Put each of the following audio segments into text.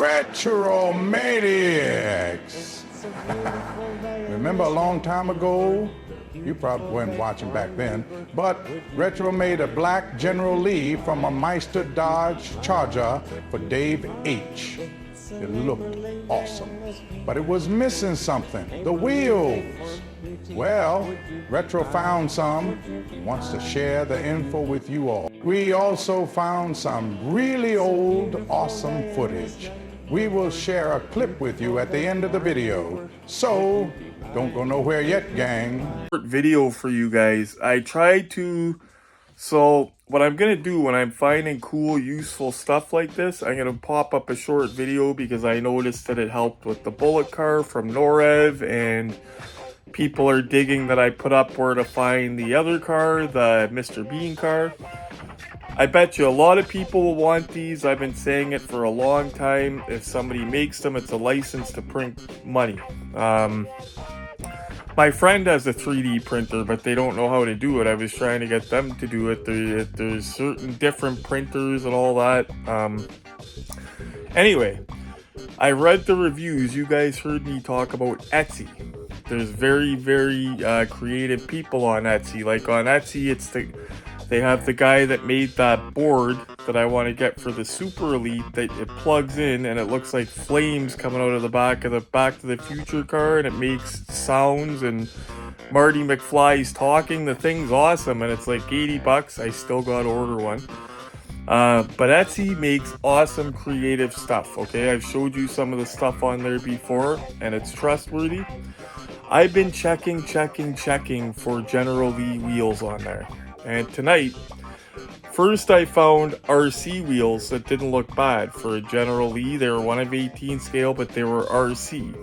Retro Maniacs. Remember a long time ago? You probably weren't watching back then, but Retro made a black General Lee from a Maisto Dodge Charger for Dave H. It looked awesome, but it was missing something, the wheels. Well, Retro found some, wants to share the info with you all. We also found some really old, awesome footage. We will share a clip with you at the end of the video, so don't go nowhere yet, gang. Video for you guys. So what I'm gonna do when I'm finding cool, useful stuff like this, I'm gonna pop up a short video because I noticed that it helped with the bullet car from Norev, and people are digging that I put up where to find the other car, the Mr. Bean car. I bet you a lot of people will want these. I've been saying it for a long time. If somebody makes them, it's a license to print money. My friend has a 3D printer, but they don't know how to do it. I was trying to get them to do it. There's certain different printers and all that. Anyway, I read the reviews. You guys heard me talk about Etsy. There's very, very creative people on Etsy. Like on Etsy, they have the guy that made that board that I want to get for the Super Elite that it plugs in and it looks like flames coming out of the back of the Back to the Future car, and it makes sounds and Marty McFly's talking. The thing's awesome and it's like 80 bucks. I still got to order one. But Etsy makes awesome creative stuff, okay? I've showed you some of the stuff on there before and it's trustworthy. I've been checking for General Lee wheels on there. And tonight, first I found RC wheels that didn't look bad for a General Lee. They were 1 of 18 scale, but they were RC,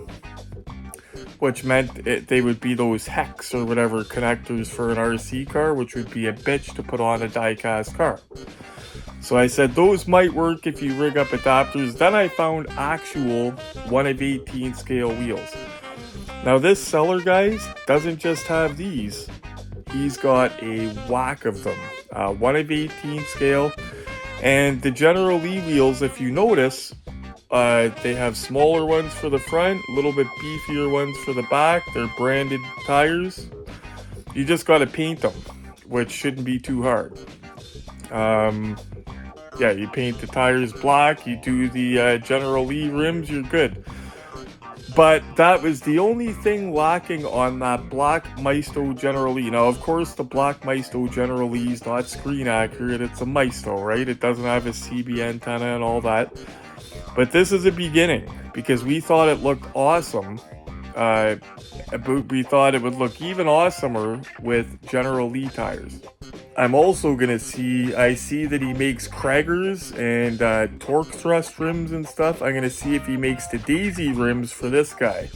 which meant they would be those hex or whatever connectors for an RC car, which would be a bitch to put on a diecast car. So I said those might work if you rig up adapters. Then I found actual 1 of 18 scale wheels. Now this seller, guys, doesn't just have these. He's got a whack of them, 1 of 18 scale, and the General Lee wheels, if you notice, they have smaller ones for the front, a little bit beefier ones for the back. They're branded tires. You just got to paint them, which shouldn't be too hard. Yeah, you paint the tires black, you do the General Lee rims, you're good. But that was the only thing lacking on that black Maisto General Lee. Now, of course, the black Maisto General Lee is not screen accurate. It's a Maisto, right? It doesn't have a CB antenna and all that. But this is a beginning because we thought it looked awesome. But we thought it would look even awesomer with General Lee tires. I'm also going to I see that he makes Kragers and torque thrust rims and stuff. I'm going to see if he makes the Daisy rims for this guy.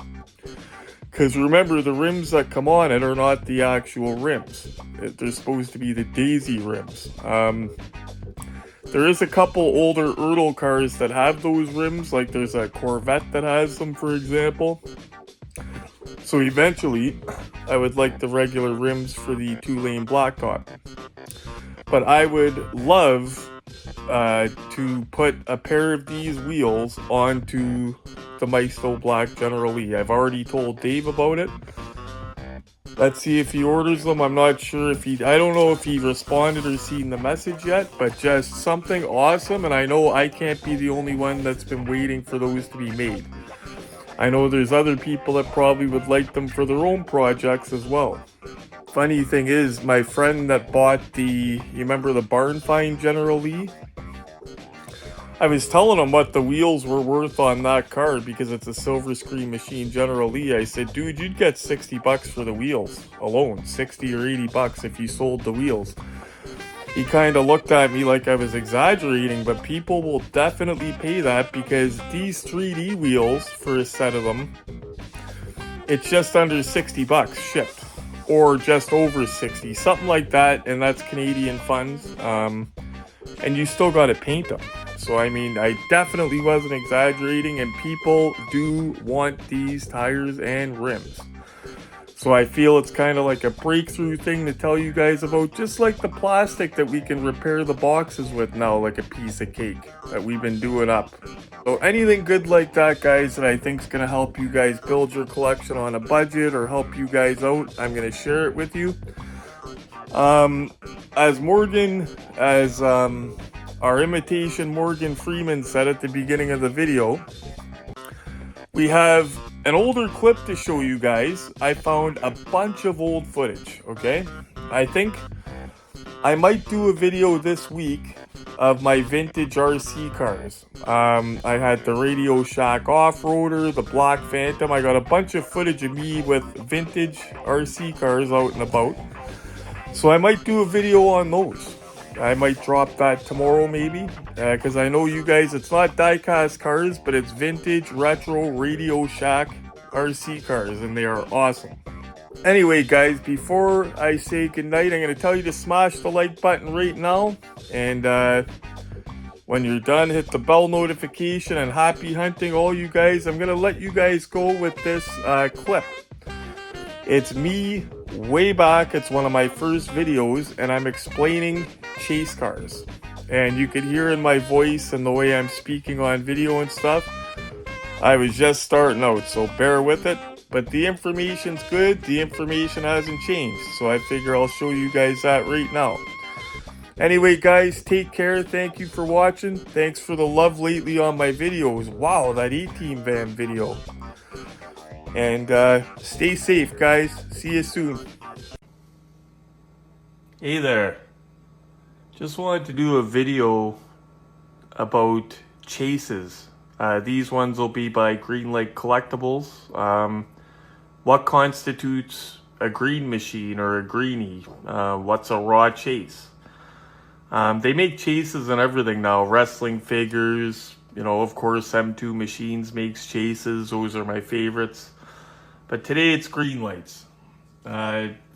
Because remember, the rims that come on it are not the actual rims. They're supposed to be the Daisy rims. There is a couple older Ertl cars that have those rims. Like there's a Corvette that has them, for example. So eventually, I would like the regular rims for the 2-lane blacktop. But I would love to put a pair of these wheels onto the Maisto Black General Lee. I've already told Dave about it. Let's see if he orders them. I'm not sure if I don't know if he responded or seen the message yet, but just something awesome. And I know I can't be the only one that's been waiting for those to be made. I know there's other people that probably would like them for their own projects as well. Funny thing is, my friend that bought you remember the Barn Find General Lee? I was telling him what the wheels were worth on that car because it's a Silver Screen Machine General Lee. I said, dude, you'd get 60 bucks for the wheels alone, 60 or 80 bucks if you sold the wheels. He kind of looked at me like I was exaggerating, but people will definitely pay that because these 3D wheels for a set of them, it's just under 60 bucks shipped, or just over 60, something like that, and that's Canadian funds, and you still got to paint them. So I mean, I definitely wasn't exaggerating, and people do want these tires and rims. So I feel it's kind of like a breakthrough thing to tell you guys about, just like the plastic that we can repair the boxes with now, like a piece of cake that we've been doing up. So anything good like that, guys, that I think is going to help you guys build your collection on a budget or help you guys out, I'm going to share it with you. As our imitation Morgan Freeman said at the beginning of the video, we have an older clip to show you guys. I found a bunch of old footage, okay? I think I might do a video this week of my vintage RC cars. I had the Radio Shack Off-Roader, the Black Phantom. I got a bunch of footage of me with vintage RC cars out and about. So I might do a video on those. I might drop that tomorrow maybe, because I know you guys, it's not diecast cars, but it's vintage, retro, Radio Shack RC cars, and they are awesome. Anyway, guys, before I say goodnight, I'm going to tell you to smash the like button right now, and when you're done, hit the bell notification, and happy hunting all you guys. I'm going to let you guys go with this clip. It's me way back. It's one of my first videos, and I'm explaining chase cars. And you can hear in my voice and the way I'm speaking on video and stuff, I was just starting out, so bear with it. But the information's good. The information hasn't changed, so I figure I'll show you guys that right now. Anyway, guys, take care. Thank you for watching. Thanks for the love lately on my videos. Wow, that 18 van video. And stay safe, guys. See you soon. Hey there. Just wanted to do a video about chases. These ones will be by Greenlight Collectibles. What constitutes a green machine or a greenie? What's a raw chase? They make chases and everything now. Wrestling figures, you know, of course M2 Machines makes chases. Those are my favorites. But today it's Greenlights.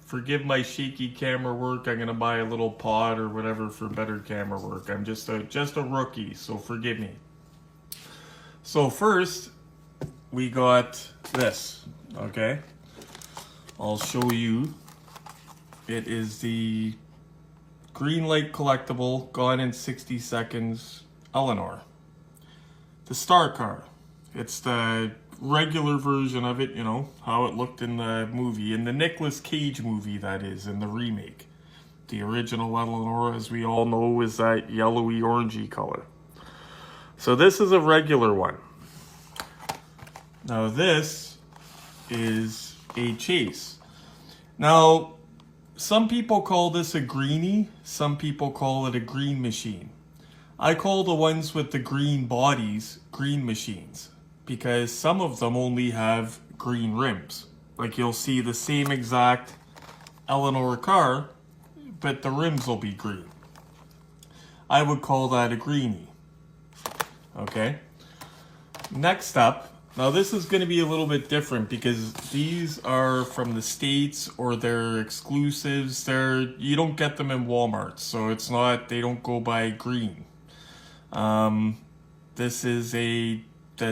Forgive my shaky camera work. I'm gonna buy a little pod or whatever for better camera work. I'm just a rookie, so forgive me. So first, we got this, okay? I'll show you. It is the Greenlight Collectible, Gone in 60 Seconds, Eleanor. The star car. It's the regular version of it, you know, how it looked in the movie, in the Nicolas Cage movie, that is, in the remake. The original Eleanor, as we all know, is that yellowy orangey color. So this is a regular one. Now this is a chase. Now, some people call this a greenie, some people call it a green machine. I call the ones with the green bodies green machines, because some of them only have green rims. Like you'll see the same exact Eleanor car, but the rims will be green. I would call that a greenie. Okay. Next up, now this is going to be a little bit different because these are from the States or they're exclusives. You don't get them in Walmart, so it's not, they don't go by green. This is the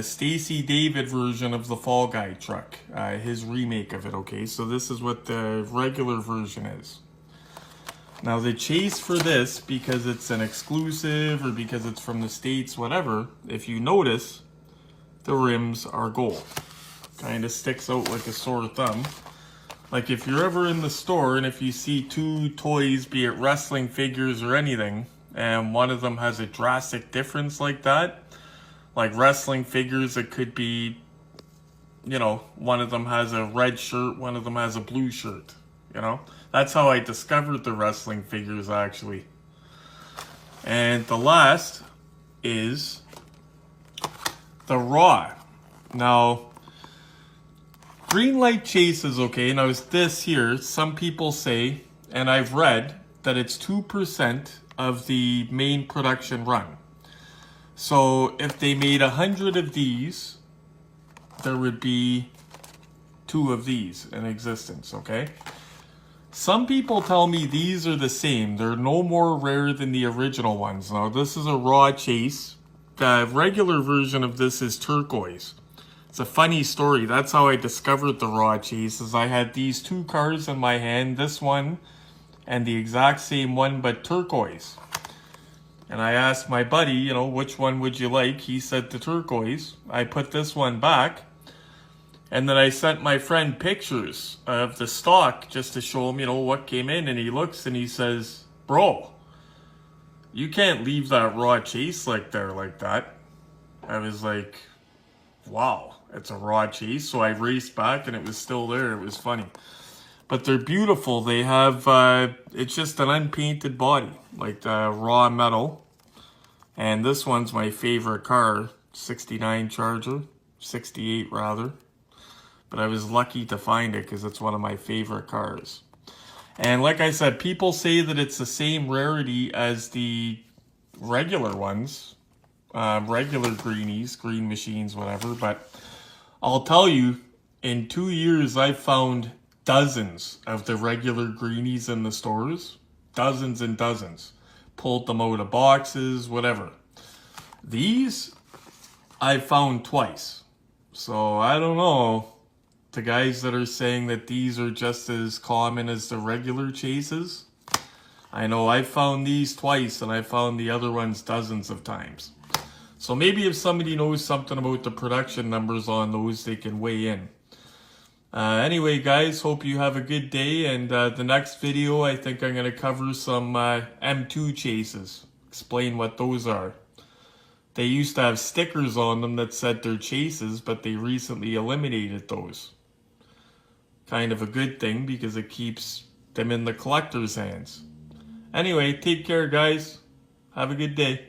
Stacy David version of the Fall Guy truck, his remake of it, okay? So this is what the regular version is. Now the chase for this, because it's an exclusive or because it's from the States, whatever, if you notice, the rims are gold. Kind of sticks out like a sore thumb. Like if you're ever in the store and if you see two toys, be it wrestling figures or anything, and one of them has a drastic difference like that, like wrestling figures, it could be, you know, one of them has a red shirt, one of them has a blue shirt, you know? That's how I discovered the wrestling figures, actually. And the last is the raw. Now, Greenlight chases, okay, now is this here, some people say, and I've read, that it's 2% of the main production run. So if they made 100 of these, there would be 2 of these in existence, okay? Some people tell me these are the same. They're no more rare than the original ones. Now this is a raw chase. The regular version of this is turquoise. It's a funny story. That's how I discovered the raw chase, is I had these 2 cars in my hand, this one and the exact same one but turquoise. And I asked my buddy, you know, which one would you like? He said the turquoise. I put this one back. And then I sent my friend pictures of the stock just to show him, you know, what came in. And he looks and he says, bro, you can't leave that raw chase like that. I was like, wow, it's a raw chase. So I raced back and it was still there. It was funny. But they're beautiful. They have, it's just an unpainted body, like the raw metal. And this one's my favorite car, 69 Charger, 68 rather. But I was lucky to find it because it's one of my favorite cars. And like I said, people say that it's the same rarity as the regular ones, regular greenies, green machines, whatever. But I'll tell you, in 2 years, I've found dozens of the regular greenies in the stores. Dozens and dozens. Pulled them out of boxes, whatever. These, I've found twice. So I don't know. The guys that are saying that these are just as common as the regular chases. I know I found these twice and I found the other ones dozens of times. So maybe if somebody knows something about the production numbers on those, they can weigh in. Anyway, guys, hope you have a good day. And the next video, I think I'm going to cover some M2 chases. Explain what those are. They used to have stickers on them that said they're chases, but they recently eliminated those. Kind of a good thing because it keeps them in the collector's hands. Anyway, take care, guys. Have a good day.